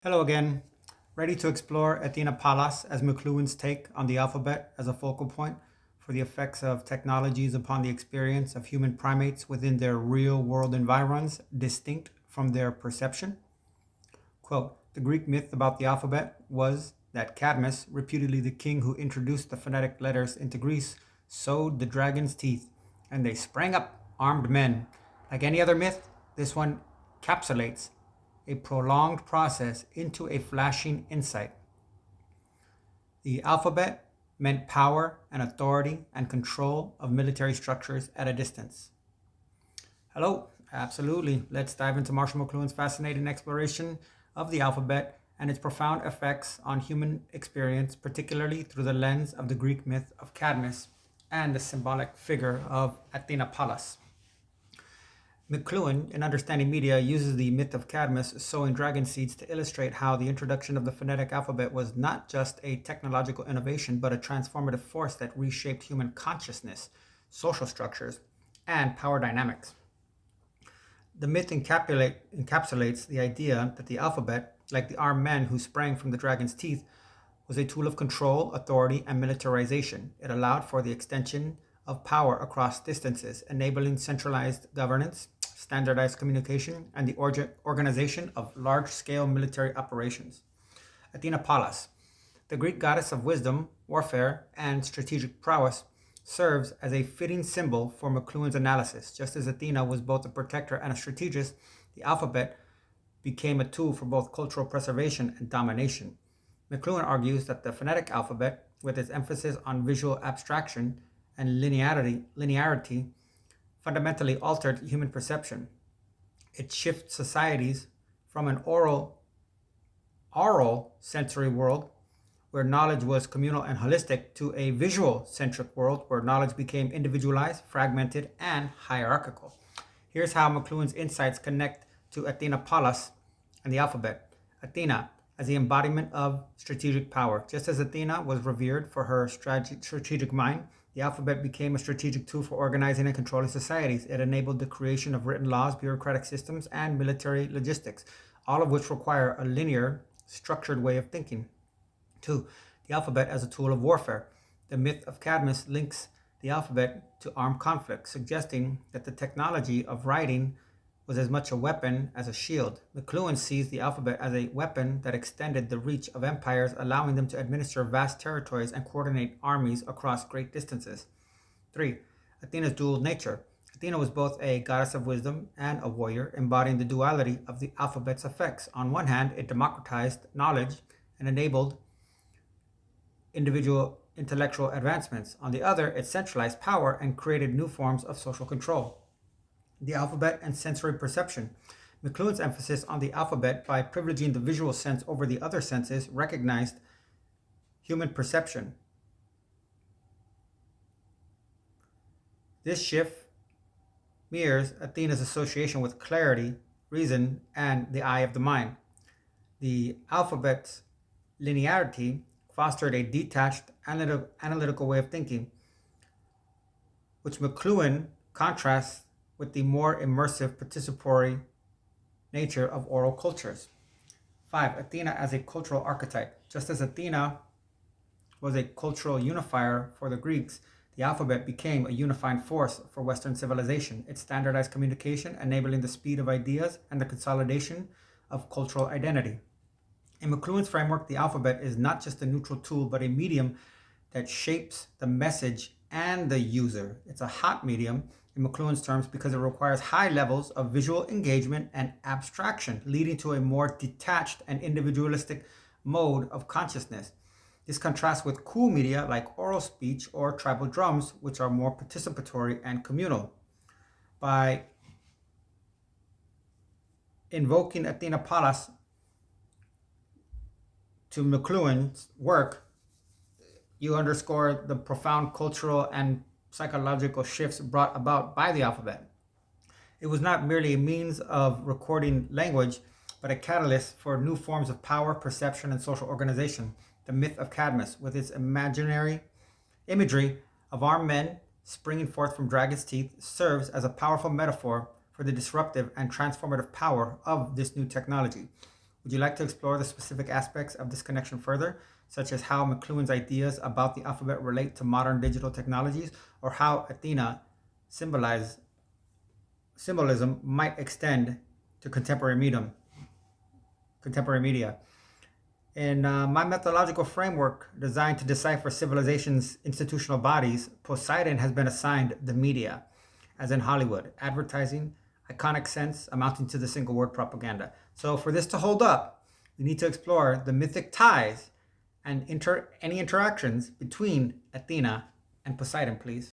Hello again. Ready to explore Athena Pallas as McLuhan's take on the alphabet as a focal point for the effects of technologies upon the experience of human primates within their real world environs, distinct from their perception? Quote, the Greek myth about the alphabet was that Cadmus, reputedly the king who introduced the phonetic letters into Greece, sowed the dragon's teeth, and they sprang up armed men. Like any other myth, this one encapsulates a prolonged process into a flashing insight. The alphabet meant power and authority and control of military structures at a distance. Hello, absolutely. Let's dive into Marshall McLuhan's fascinating exploration of the alphabet and its profound effects on human experience, particularly through the lens of the Greek myth of Cadmus and the symbolic figure of Athena Pallas. McLuhan, in Understanding Media, uses the myth of Cadmus sowing dragon seeds to illustrate how the introduction of the phonetic alphabet was not just a technological innovation, but a transformative force that reshaped human consciousness, social structures, and power dynamics. The myth encapsulates the idea that the alphabet, like the armed men who sprang from the dragon's teeth, was a tool of control, authority, and militarization. It allowed for the extension of power across distances, enabling centralized governance, standardized communication, and the organization of large-scale military operations. Athena Pallas, the Greek goddess of wisdom, warfare, and strategic prowess, serves as a fitting symbol for McLuhan's analysis. Just as Athena was both a protector and a strategist, the alphabet became a tool for both cultural preservation and domination. McLuhan argues that the phonetic alphabet, with its emphasis on visual abstraction and linearity, fundamentally altered human perception. It shifts societies from an oral sensory world where knowledge was communal and holistic to a visual centric world where knowledge became individualized, fragmented, and hierarchical. Here's how McLuhan's insights connect to Athena Pallas and the alphabet. Athena as the embodiment of strategic power. Just as Athena was revered for her strategic mind, the alphabet became a strategic tool for organizing and controlling societies. It enabled the creation of written laws, bureaucratic systems, and military logistics, all of which require a linear, structured way of thinking. 2. The alphabet as a tool of warfare. The myth of Cadmus links the alphabet to armed conflict, suggesting that the technology of writing was as much a weapon as a shield. McLuhan sees the alphabet as a weapon that extended the reach of empires, allowing them to administer vast territories and coordinate armies across great distances. 3. Athena's dual nature. Athena was both a goddess of wisdom and a warrior, embodying the duality of the alphabet's effects. On one hand, it democratized knowledge and enabled individual intellectual advancements. On the other, it centralized power and created new forms of social control. The alphabet and sensory perception. McLuhan's emphasis on the alphabet by privileging the visual sense over the other senses recognized human perception. This shift mirrors Athena's association with clarity, reason, and the eye of the mind. The alphabet's linearity fostered a detached, analytical way of thinking, which McLuhan contrasts with the more immersive, participatory nature of oral cultures. 5. Athena as a cultural archetype. Just as Athena was a cultural unifier for the Greeks, the alphabet became a unifying force for Western civilization. It standardized communication, enabling the speed of ideas and the consolidation of cultural identity. In McLuhan's framework, the alphabet is not just a neutral tool, but a medium that shapes the message and the user. It's a hot medium in McLuhan's terms because it requires high levels of visual engagement and abstraction, leading to a more detached and individualistic mode of consciousness. This contrasts with cool media like oral speech or tribal drums, which are more participatory and communal. By invoking Athena Pallas to McLuhan's work, you underscore the profound cultural and psychological shifts brought about by the alphabet. It was not merely a means of recording language, but a catalyst for new forms of power, perception, and social organization. The myth of Cadmus, with its imaginary imagery of armed men springing forth from dragons' teeth, serves as a powerful metaphor for the disruptive and transformative power of this new technology. Would you like to explore the specific aspects of this connection further, such as how McLuhan's ideas about the alphabet relate to modern digital technologies, or how Athena symbolism might extend to contemporary media? In my methodological framework designed to decipher civilization's institutional bodies, Poseidon has been assigned the media, as in Hollywood, advertising, iconic sense amounting to the single word propaganda. So, for this to hold up, we need to explore the mythic ties and any interactions between Athena and Poseidon, please.